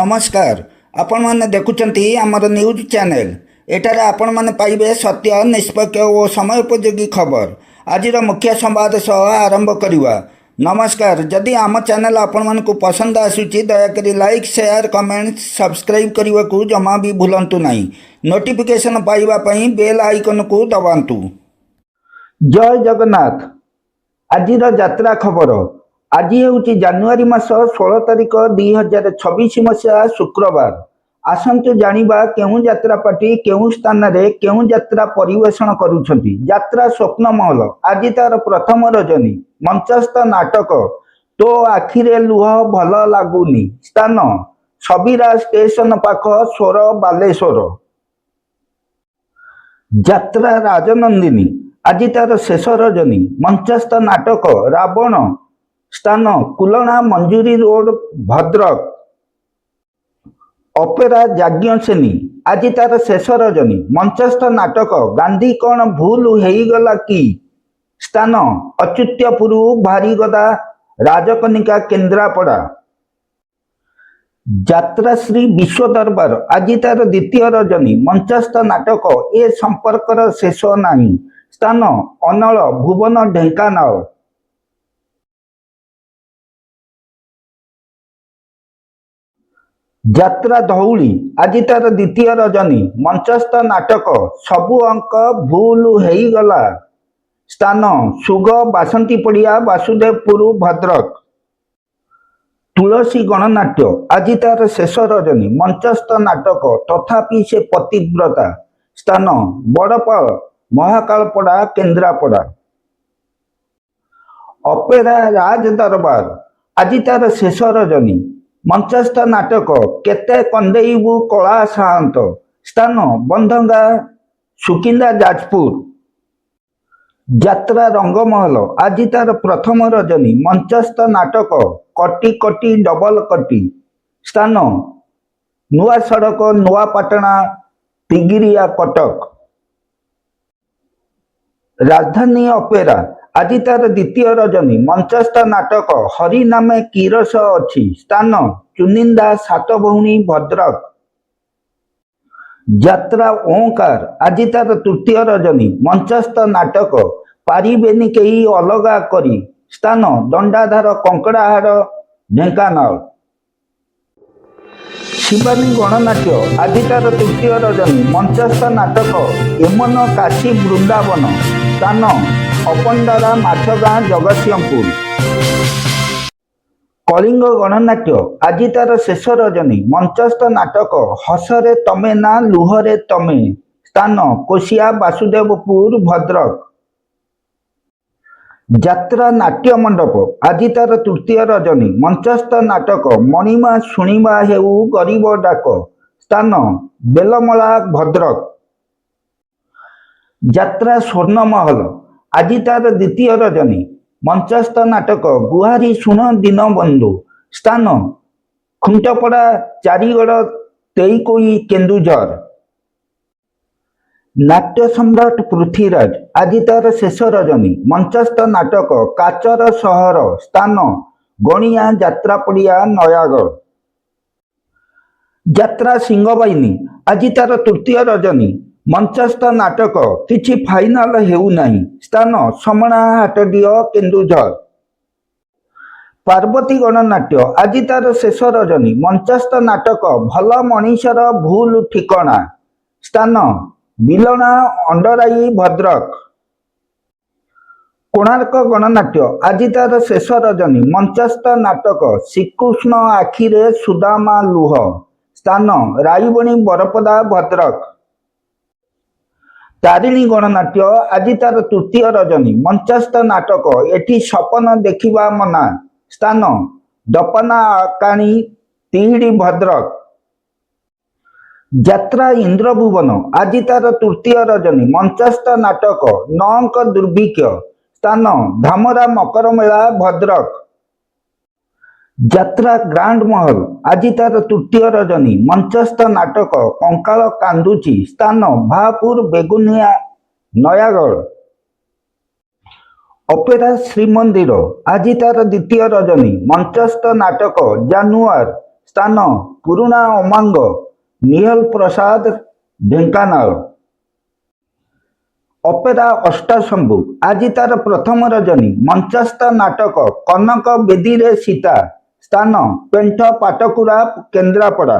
नमस्कार आपण माने देखुचंती आमर न्यूज चैनल एठारे आपण माने पाइबे सत्य निष्पक्ष और समयोपयोगी खबर आज मुख्य संवाद सह आरंभ करिवा। नमस्कार जदि आम चैनल आपण मानकु पसंद आसुची दयाकरी लाइक शेयर कमेंट सब्सक्राइब करने को जमा भी भूलंतु नहीं। नोटिफिकेशन पाइबा पई बेल आइकन को दबांतु। जय जगन्नाथ। आजिर यात्रा खबर आज हूँ जानुआरी मास 16 तारिख 2026 मसीहा शुक्रवार। आसतु जानिबा केउं यात्रा पार्टी केउं स्थान रे केउं यात्रा परिवेषण करुछंती। यात्रा स्वप्न महल आज तार प्रथम रजनी मंचस्थ नाटक तो आखिरे लुह भल लागुनी स्थान सबीरा स्टेशन पाख स्वर बालेश्वर। यात्रा राजनंदिनी आज तार शेष रजनी मंचस्थ नाटक रावण स्थान कुलना मंजूरी रोड भद्रक। अपेरा याज्ञसेनी आज तार शेष रजनी मंचस्थ नाटक गांधी कौन भूल होईगला कि स्थान अच्युत्यपुर भारीगदा राजकनिका केन्द्रापड़ा। यात्रा श्री विश्व दरबार आज तार द्वितीय रजनी मंचस्थ नाटक ए संपर्कर शेष नाही स्थान अनल भुवन ढेंकानाल। यात्रा धौली आज तार द्वितीय रजनी मंचस्थ नाटक सबु अंक भूल होईगला स्थान सुग बासंती पड़िया वासुदेवपुर भद्रक। तुलसी गणनाट्य आज तार शेष रजनी मंचस्थ नाटक तथापि से पतिव्रता स्थान बड़पाल महाकालपड़ा केन्द्रापड़ा। अपेरा राज दरबार आज तार शेष रजनी मंचस्थ नाटक केते कंदेईबु कला साहंत स्थान बंधंगा सुकिंदा जाजपुर। यात्रा रंगमहल आज तार प्रथम रजनी मंचस्थ नाटक कटी कटी डबल कटी स्थान नुआ सड़क नुआपाटना तिगिरिया कटक। राजधानी अपेरा आज तार द्वितीय रजनी मंचस्थ नाटक हरि नामे कीरस अच्छी स्थान चुनिंदा सात भौणी भद्रक। यात्रा ओंकार आज तार तृतीय रजनी मंचस्थ नाटक पारिबेनी केही अलगा करी स्थान दंडाधार कंकड़ाहाड़ ढेंकानाल। शिवानी गणनाट्य आज तार तृतीय रजनी मंचस्थ नाटक एमन काशी वृंदावन स्थान अपंडारा माछगाँ जगतसिंहपुर। कलिंग गणनाट्य आज तार शेष रजनी मंचस्थ नाटक हसरे तमे ना लुहरे तमे स्थान कोशिया वासुदेवपुर भद्रक। यात्रा नाट्य मंडप आज तार तृतीय रजनी मंचस्थ नाटक मणिमा शुणिबा हेउ गरीब डाक स्थान बेलमला भद्रक। यात्रा स्वर्णमहल आज तार द्वितीय रजनी मंचस्थ नाटक गुहारी सुन दीन बंधु स्थान खुंटपड़ा चारिगड़ तेईकोई केन्दुझर। नाट्य सम्राट पृथ्वीराज आज तार शेष रजनी मंचस्थ नाटक काचर सहर स्थान गणिया यात्रापड़िया नयागढ़। यात्रा सिंहबाहिनी आज तार तृतीय रजनी मंचस्थ नाटक किछि फाइनाल हेउ नाही स्थान समणा हाटडीह केन्दुझर। पार्वती गणनाट्य आज तार शेष रजनी मंचस्थ नाटक भल मनीषर भूल ठिकणा स्थान बिलना अंडराई भद्रक। कोणार्क गणनाट्य आज तार शेष रजनी मंचस्थ नाटक श्रीकृष्ण आखिरे सुदामा लुह स्थान राईबणी बरपदा भद्रक। तारिणी गणनाट्य आज तार तृतीय रजनी मंचस्थ नाटक एठी सपन देखिबा मना स्थान दपना आकाणी तिहिड़ी भद्रक। यात्रा इंद्रभुवन आज तार तृतीय रजनी मंचस्थ नाटक नौंक दुर्भिक्ष स्थान धामरा मकरमेला भद्रक। यात्रा ग्रांड महल आज तार तृतीय रजनी मंचस्थ नाटक कंकाल कांदुची स्थान भापुर बेगुनिया नयागढ़। अपेरा श्रीमंदिर आज तार द्वितीय रजनी मंचस्थ नाटक जानुआर ସ୍ଥାନ ପୁରୁଣା ଅମାଙ୍ଗ ନିହଲ ପ୍ରସାଦ ଢେଙ୍କାନାଳ। ଅପେରା ଅଷ୍ଟାଶମ୍ଭୁ ଆଜି ତାର ପ୍ରଥମ ରଜନୀ। ମଞ୍ଚସ୍ଥ ନାଟକ କନକ ବେଦୀରେ ସୀତା। ସ୍ଥାନ ପେଣ୍ଠ ପାଟକୁରା କେନ୍ଦ୍ରାପଡ଼ା।